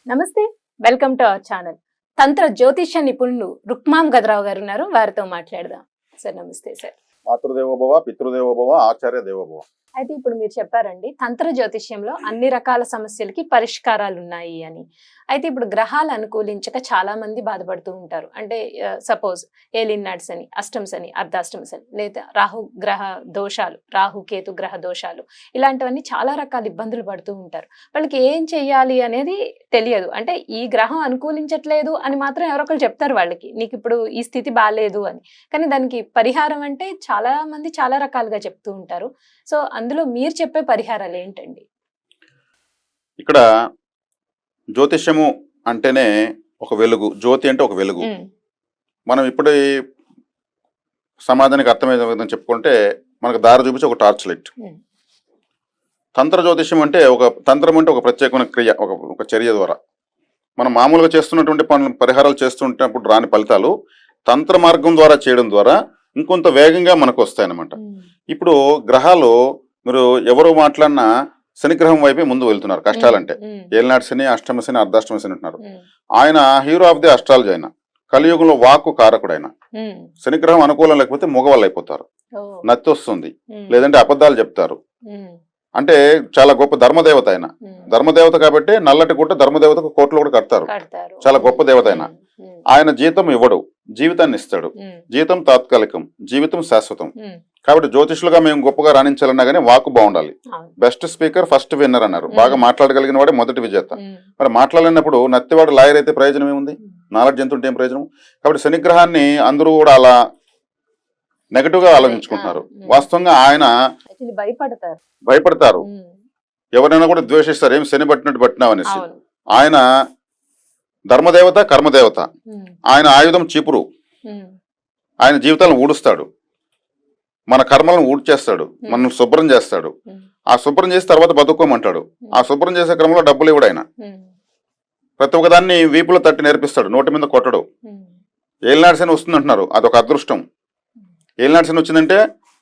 నమస్తే, welcome to our channel. తంత్ర జ్యోతిష్య నిపుణులు రుక్మాం గదరావు గారు ఉన్నారు, వారితో మాట్లాడదాం. సార్ నమస్తే సార్. మాతృదేవోభవ, పితృదేవోభవ, ఆచార్య దేవోభవ. అయితే ఇప్పుడు మీరు చెప్పారండి తంత్ర జ్యోతిష్యంలో అన్ని రకాల సమస్యలకి పరిష్కారాలు ఉన్నాయి అని. అయితే ఇప్పుడు గ్రహాలు అనుకూలించక చాలా మంది బాధపడుతూ ఉంటారు. అంటే సపోజ్ ఏలినాడ్స్ అని, అష్టమ్స్ అని, అర్ధాష్టమ్స్ అని, లేదా రాహు గ్రహ దోషాలు, రాహు కేతు గ్రహ దోషాలు, ఇలాంటివన్నీ చాలా రకాల ఇబ్బందులు పడుతూ ఉంటారు. వాళ్ళకి ఏం చెయ్యాలి అనేది తెలియదు. అంటే ఈ గ్రహం అనుకూలించట్లేదు అని మాత్రం ఎవరొకరు చెప్తారు వాళ్ళకి, నీకు ఇప్పుడు ఈ స్థితి బాగాలేదు అని. కానీ దానికి పరిహారం అంటే చాలా మంది చాలా రకాలుగా చెప్తూ ఉంటారు. సో అందులో మీరు చెప్పే పరిహారాలు ఏంటండి? ఇక్కడ జ్యోతిష్యము అంటేనే ఒక వెలుగు, జ్యోతి అంటే ఒక వెలుగు. మనం ఇప్పుడు సమాజానికి అర్థమయ్యే విధంగా చెప్పుకుంటే మనకు దారి చూపించి ఒక టార్చ్ లైట్. తంత్ర జ్యోతిష్యం అంటే తంత్రం అంటే ఒక ప్రత్యేకమైన క్రియ, ఒక చర్య ద్వారా మనం మామూలుగా చేస్తున్నటువంటి పనులు పరిహారాలు చేస్తుంటప్పుడు రాని ఫలితాలు తంత్ర మార్గం ద్వారా చేయడం ద్వారా ఇంకొంత వేగంగా మనకు వస్తాయన్నమాట. ఇప్పుడు గ్రహాలు మీరు ఎవరు మాట్లాడినా శనిగ్రహం వైపే ముందు వెళ్తున్నారు కష్టాలంటే. ఏలినాటి శని, అష్టమ శని, అర్ధాష్టమ శని అంటున్నారు. ఆయన హీరో ఆఫ్ ది అస్ట్రాలజీ. ఆయన కలియుగంలో వాక్కు కారకుడు. ఆయన శనిగ్రహం అనుకూలం లేకపోతే మగవాళ్ళు అయిపోతారు, నత్తి వస్తుంది, లేదంటే అబద్ధాలు చెప్తారు. అంటే చాలా గొప్ప ధర్మదేవత ఆయన. ధర్మదేవత కాబట్టి నల్లటి గుట్ట ధర్మదేవతకు కోట్లు కూడా కడతారు. చాలా గొప్ప దేవత ఆయన. ఆయన జీతం ఇవ్వడు, జీవితాన్ని ఇస్తాడు. జీతం తాత్కాలికం, జీవితం శాశ్వతం. కాబట్టి జ్యోతిష్యులుగా మేము గొప్పగా రాణించాలన్నా కానీ వాక్కు బాగుండాలి. బెస్ట్ స్పీకర్ ఫస్ట్ విన్నర్ అన్నారు. బాగా మాట్లాడగలిగిన వాడే మొదటి విజేత. మరి మాట్లాడినప్పుడు నత్తివాడు లాయర్ అయితే ప్రయోజనం ఏముంది? నాలెడ్జ్ ఎంత ఉంటే ఏం ప్రయోజనం? కాబట్టి శనిగ్రహాన్ని అందరూ కూడా అలా నెగటివ్ గా ఆలోచించుకుంటున్నారు. వాస్తవంగా ఆయన భయపడతారు, ఎవరైనా కూడా ద్వేషిస్తారు, ఏం శని పట్టినట్టు పట్టినావనేసి. ఆయన ధర్మదేవత, కర్మదేవత. ఆయన ఆయుధం చీపురు. ఆయన జీవితాలను ఊడుస్తాడు, మన కర్మలను ఊడ్చేస్తాడు, మనం శుభ్రం చేస్తాడు. ఆ శుభ్రం చేసి తర్వాత బతుక్కోమంటాడు. ఆ శుభ్రం చేసే క్రమంలో డబ్బులు ఇవ్వడు ఆయన. ప్రతి ఒక్కదాన్ని వీపులో తట్టి నేర్పిస్తాడు, నోటి మీద కొట్టడు. ఏలినాటి శని వస్తుంది అంటున్నారు, అదొక అదృష్టం. ఏలినాటి శని వచ్చిందంటే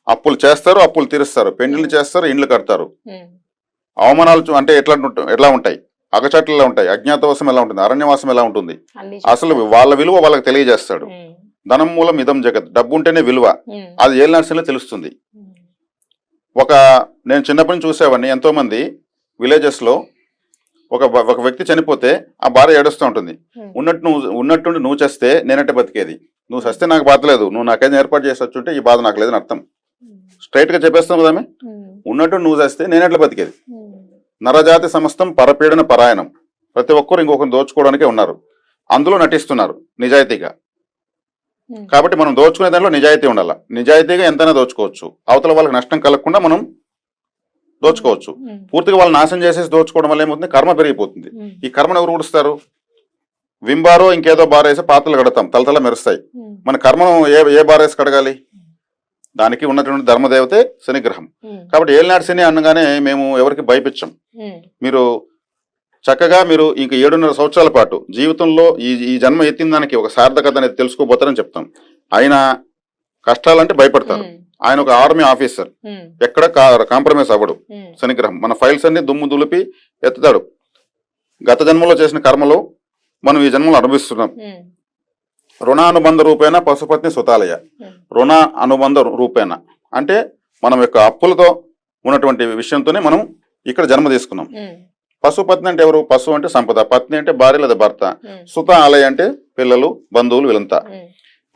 అప్పులు చేస్తారు, అప్పులు తీరుస్తారు, పెండ్లు చేస్తారు, ఇండ్లు కడతారు. అవమానాలు అంటే ఎట్లా ఉంటాయి? అగచాట్లలో ఉంటాయి. అజ్ఞాతవాసం ఎలా ఉంటుంది, అరణ్యవాసం ఎలా ఉంటుంది, అసలు వాళ్ళ విలువ వాళ్ళకి తెలియజేస్తాడు. ధనం మూలం ఇదం జగత్. డబ్బు ఉంటేనే విలువ, అది ఏలినాటి శనిలో తెలుస్తుంది. నేను చిన్నప్పటి నుంచి చూసేవాడిని, ఎంతో మంది విలేజెస్ లో ఒక వ్యక్తి చనిపోతే ఆ భార్య ఏడుస్తూ ఉంటుంది. ఉన్నట్టుండి నువ్వు చేస్తే నేనంటే బతికేది, నువ్వు చస్తే నాకు బాధ లేదు, నువ్వు నాకేదైనా ఏర్పాటు చేసి వచ్చుంటే ఈ బాధ నాకు లేదని అర్థం. స్ట్రైట్ గా చెప్పేస్తాం కదా ఆమె. ఉన్నట్టు నువ్వు చేస్తే నేనెట్లా బతికేది? నరజాతి సమస్తం పరపీడన పరాయణం. ప్రతి ఒక్కరు ఇంకొకరిని దోచుకోవడానికే ఉన్నారు, అందులో నటిస్తున్నారు నిజాయితీగా. కాబట్టి మనం దోచుకునే దాంట్లో నిజాయితీ ఉండాలి. నిజాయితీగా ఎంతైనా దోచుకోవచ్చు, అవతల వాళ్ళకి నష్టం కలగకుండా మనం దోచుకోవచ్చు. పూర్తిగా వాళ్ళు నాశనం చేసేసి దోచుకోవడం వల్ల ఏమవుతుంది? కర్మ పెరిగిపోతుంది. ఈ కర్మను ఎవరు ఊడుస్తారు? వింబారో ఇంకేదో బారేసి పాత్రలు కడతాం, తలతల మెరుస్తాయి. మన కర్మను ఏ బారేసి కడగాలి? దానికి ఉన్నటువంటి ధర్మదేవతే శనిగ్రహం. కాబట్టి ఏలినాటి శని అనగానే మేము ఎవరికి భయపించం. మీరు చక్కగా ఇంక 7.5 సంవత్సరాల పాటు జీవితంలో ఈ జన్మ ఎత్తిన దానికి ఒక సార్థకత అనేది తెలుసుకోబోతారని చెప్తాం. ఆయన కష్టాలంటే భయపడతారు. ఆయన ఒక ఆర్మీ ఆఫీసర్, ఎక్కడ కాంప్రమైజ్ అవ్వడు. శనిగ్రహం మన ఫైల్స్ అన్ని దుమ్ము దులిపి ఎత్తుతాడు. గత జన్మలో చేసిన కర్మలో మనం ఈ జన్మలో అనుభవిస్తున్నాం. రుణానుబంధ రూపేణ పశుపత్ని సుతాలయ. రుణ అనుబంధ రూపేణ అంటే మనం యొక్క అప్పులతో ఉన్నటువంటి విషయంతోనే మనం ఇక్కడ జన్మ తీసుకున్నాం. పశుపత్ని అంటే ఎవరు? పశు అంటే సంపద, పత్ని అంటే భార్య లేదా భర్త, సుత ఆలయ అంటే పిల్లలు, బంధువులు, వీళ్ళంతా.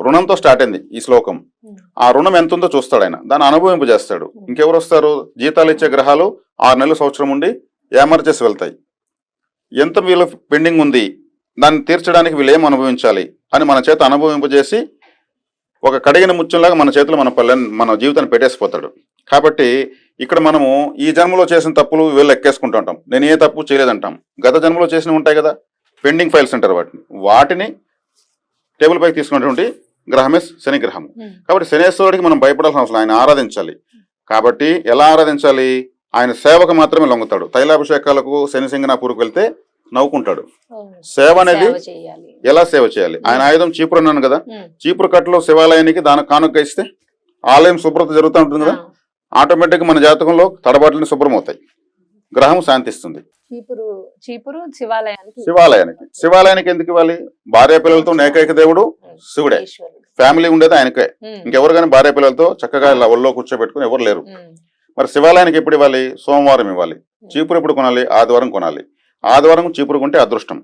రుణంతో స్టార్ట్ అయింది ఈ శ్లోకం. ఆ రుణం ఎంత ఉందో చూస్తాడు ఆయన, దాన్ని అనుభవింపజేస్తాడు. ఇంకెవరు వస్తారు? జీతాలు ఇచ్చే గ్రహాలు 6 నెలలు సంవత్సరం ఉండి ఏమర్చేసి వెళ్తాయి. ఎంత వీళ్ళు పెండింగ్ ఉంది, దాన్ని తీర్చడానికి వీళ్ళు ఏం అనుభవించాలి అని మన చేత అనుభవింపజేసి ఒక కడిగిన ముత్యంలాగా మన చేతిలో మన జీవితాన్ని పెట్టేసిపోతాడు. కాబట్టి ఇక్కడ మనము ఈ జన్మలో చేసిన తప్పులు వీళ్ళు ఎక్కేసుకుంటూ ఉంటాం. నేను ఏ తప్పు చేయలేదంటాం. గత జన్మలో చేసినవి ఉంటాయి కదా, పెండింగ్ ఫైల్స్ అంటారు వాటిని టేబుల్ పైకి తీసుకున్నటువంటి గ్రహమే శనిగ్రహం. కాబట్టి శనేశ్వరుడికి మనం భయపడాల్సిన అవసరం, ఆయన ఆరాధించాలి. కాబట్టి ఎలా ఆరాధించాలి? ఆయన సేవకు మాత్రమే లొంగుతాడు. తైలాభిషేకాలకు శని సింగనాపూర్కి వెళ్తే నవ్వుకుంటాడు. సేవ అనేది ఎలా సేవ చేయాలి? ఆయన ఆయుధం చీపురు అన్నాను కదా, చీపురు కట్టలో శివాలయానికి దాని కానుక ఇస్తే ఆలయం శుభ్రత జరుగుతూ ఉంటుంది కదా, ఆటోమేటిక్ మన జాతకంలో తడబాట్లని శుభ్రం అవుతాయి. గ్రహం శాంతిస్తుంది. చీపురు శివాలయానికి ఎందుకు ఇవ్వాలి? భార్య పిల్లలతో ఏకైక దేవుడు శివుడే. ఫ్యామిలీ ఉండేది ఆయనకే. ఇంకెవరు కానీ భార్య పిల్లలతో చక్కగా ఇలా ఒళ్ళో కూర్చోబెట్టుకుని ఎవరు లేరు. మరి శివాలయానికి ఎప్పుడు ఇవ్వాలి? సోమవారం ఇవ్వాలి. చీపురు ఎప్పుడు కొనాలి? ఆదివారం కొనాలి. ఆదివారం చీపురు కొంటే అదృష్టం.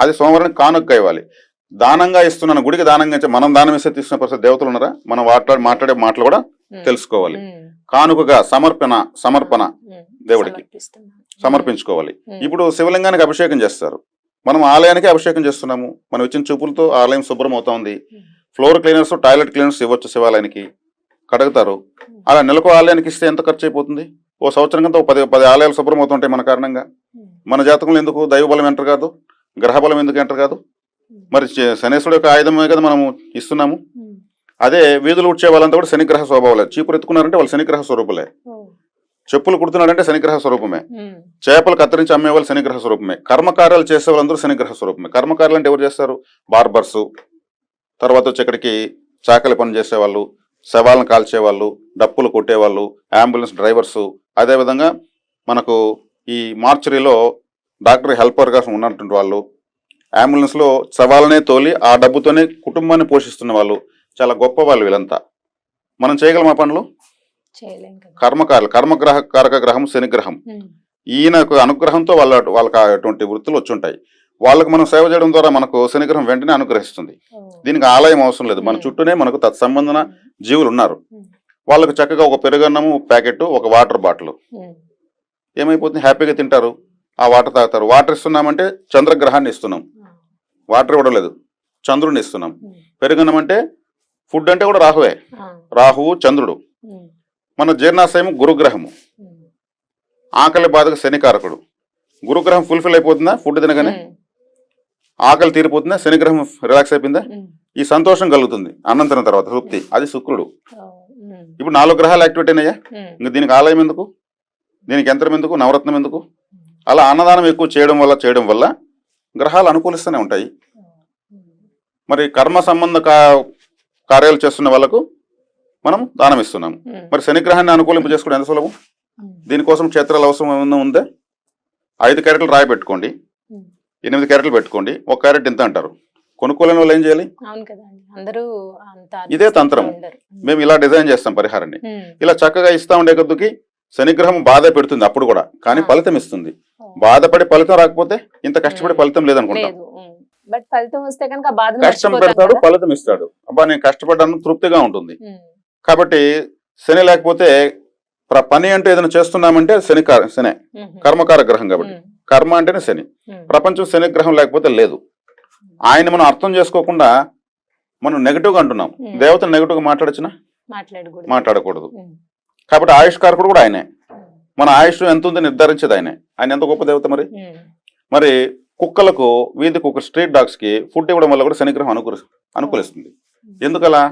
అది సోమవారం కానుకగా ఇవ్వాలి. దానంగా ఇస్తున్నాను, గుడికి దానంగా ఇచ్చే, మనం దానం ఇస్తే తీసుకున్న పరిస్థితి దేవతలు ఉన్నారా? మనం మాట్లాడే మాటలు కూడా తెలుసుకోవాలి. కానుకగా సమర్పణ దేవుడికి సమర్పించుకోవాలి. ఇప్పుడు శివలింగానికి అభిషేకం చేస్తారు, మనం ఆలయానికి అభిషేకం చేస్తున్నాము. మనం ఇచ్చిన చూపులతో ఆలయం శుభ్రం అవుతా ఉంది. ఫ్లోర్ క్లీనర్స్, టాయిలెట్ క్లీనర్స్ ఇవ్వచ్చు శివాలయానికి, కడుగుతారు. అలా నెలకు ఆలయానికి ఇస్తే ఎంత ఖర్చు అయిపోతుంది? ఓ సంవత్సరం కంటే 10 ఆలయాలు శుభ్రం అవుతుంటాయి మన కారణంగా. మన జాతకంలో ఎందుకు దైవబలం ఎంటర్ కాదు? గ్రహబలం ఎందుకు ఎంటర్ కాదు? మరి శనేశ్వరుడు యొక్క ఆయుధమే కదా మనము ఇస్తున్నాము. అదే వీధులు ఉడ్చే వాళ్ళంతా కూడా శనిగ్రహ స్వభావాలే. చీపురు ఎత్తుకున్నారంటే వాళ్ళు శనిగ్రహ స్వరూపులే. చెప్పులు కుడుతున్నాడంటే శనిగ్రహ స్వరూపమే. చేపలు కత్తిరించి అమ్మే వాళ్ళు శనిగ్రహ స్వరూపమే. కర్మకార్యాలు చేసే వాళ్ళందరూ శనిగ్రహ స్వరూపమే. కర్మకార్యాలు అంటే ఎవరు చేస్తారు? బార్బర్సు, తర్వాత వచ్చి ఇక్కడికి చాకలి పని చేసేవాళ్ళు, శవాలను కాల్చేవాళ్ళు, డప్పులు కొట్టేవాళ్ళు, అంబులెన్స్ డ్రైవర్సు, అదేవిధంగా మనకు ఈ మార్చరీలో డాక్టర్ హెల్పర్గా ఉన్నటువంటి వాళ్ళు, అంబులెన్స్లో శవాలనే తోలి ఆ డబ్బుతోనే కుటుంబాన్ని పోషిస్తున్న వాళ్ళు, చాలా గొప్ప వాళ్ళు వీళ్ళంతా. మనం చేయగలం ఆ పనులు? కర్మకారక గ్రహం శనిగ్రహం. ఈయనకు అనుగ్రహంతో వాళ్ళకి అటువంటి వృత్తులు వచ్చి ఉంటాయి. వాళ్ళకు మనం సేవ చేయడం ద్వారా మనకు శనిగ్రహం వెంటనే అనుగ్రహిస్తుంది. దీనికి ఆలయం అవసరం లేదు. మన చుట్టూనే మనకు తత్సంబంధన జీవులు ఉన్నారు. వాళ్ళకు చక్కగా ఒక పెరుగన్నము ప్యాకెట్, ఒక వాటర్ బాటిల్ ఏమైపోతుంది? హ్యాపీగా తింటారు, ఆ వాటర్ తాగుతారు. వాటర్ ఇస్తున్నామంటే చంద్రగ్రహాన్ని ఇస్తున్నాం, వాటర్ ఇవ్వడం లేదు, చంద్రుడిని ఇస్తున్నాం. పెరుగన్నం అంటే ఫుడ్ అంటే కూడా రాహువే, రాహువు చంద్రుడు. మన జీర్ణాశయం గురుగ్రహము, ఆకలి బాధకు శనికారకుడు. గురుగ్రహం ఫుల్ఫిల్ అయిపోతుందా? ఫుడ్ తినగానే ఆకలి తీరిపోతుందా? శనిగ్రహం రిలాక్స్ అయిపోయిందా? ఈ సంతోషం కలుగుతుంది అన్నం తిన్న తర్వాత తృప్తి. అది శుక్రుడు. ఇప్పుడు 4 గ్రహాలు యాక్టివేట్ అయినాయా? ఇంకా దీనికి ఆలయం ఎందుకు? దీనికి యంత్రం ఎందుకు? నవరత్నం ఎందుకు? అలా అన్నదానం ఎక్కువ చేయడం వల్ల గ్రహాలు అనుకూలిస్తూనే ఉంటాయి. మరి కర్మ సంబంధ కార్యాలు చేస్తున్న వాళ్ళకు మనం దానం ఇస్తున్నాము. మరి శనిగ్రహాన్ని అనుకూలింపు చేసుకోవడం ఎంత సులభం? దీనికోసం క్షేత్రాలు అవసరం ఉందే. 5 క్యారెట్లు రాయి పెట్టుకోండి, 8 క్యారెట్లు పెట్టుకోండి, 1 క్యారెట్ ఇంత అంటారు. కొనుక్కోలేని వాళ్ళు ఏం చేయాలి? ఇదే తంత్రం. మేము ఇలా డిజైన్ చేస్తాం పరిహారాన్ని. ఇలా చక్కగా ఇస్తా ఉండే కొద్దికి శనిగ్రహం బాధ పెడుతుంది అప్పుడు కూడా, కానీ ఫలితం ఇస్తుంది. బాధపడి ఫలితం రాకపోతే ఇంత కష్టపడి ఫలితం లేదనుకుంటాం. కష్టం పెడతాడు, ఫలితం ఇస్తాడు. అబ్బా నేను కష్టపడ్డాను, తృప్తిగా ఉంటుంది. కాబట్టి శని లేకపోతే పని అంటే ఏదైనా చేస్తున్నామంటే శని కర్మకార గ్రహం. కాబట్టి కర్మ అంటేనే శని. ప్రపంచం శని గ్రహం లేకపోతే లేదు. ఆయన మనం అర్థం చేసుకోకుండా మనం నెగటివ్ గా అంటున్నాం. దేవతను నెగటివ్ గా మాట్లాడకూడదు. కాబట్టి ఆయుష్కారకుడు కూడా ఆయనే. మన ఆయుష్ ఎంత ఉందో నిర్ధారించేది ఆయనే. ఆయన ఎంత గొప్ప దేవత. మరి కుక్కలకు, వీధి కుక్క, స్ట్రీట్ డాగ్స్ కి ఫుడ్ ఇవ్వడం వల్ల కూడా శనిగ్రహం అనుకూలిస్తుంది. ఎందుకలా?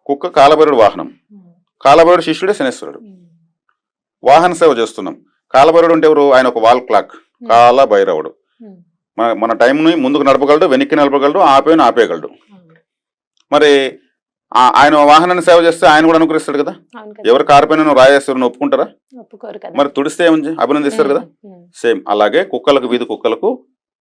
కుక్క కాలభైరుడు వాహనం, కాలభైరుడు శిష్యుడే శనేశ్వరుడు. వాహన సేవ చేస్తున్నాం. కాలభైరుడు అంటే ఎవరు? ఆయన ఒక వాల్ క్లాక్, కాలభైరవుడు. మన టైంని ముందుకు నడపగలడు, వెనక్కి నడపగలడు, ఆపేయగలడు. మరి ఆయన వాహనాన్ని సేవ చేస్తే ఆయన కూడా అనుగ్రహిస్తాడు కదా. ఎవరు కారు పైన రాయేశ్వరుని ఒప్పుకుంటారా? మరి తుడిస్తే ఏముంది? అభినందిస్తారు కదా. సేమ్ అలాగే కుక్కలకు, వీధి కుక్కలకు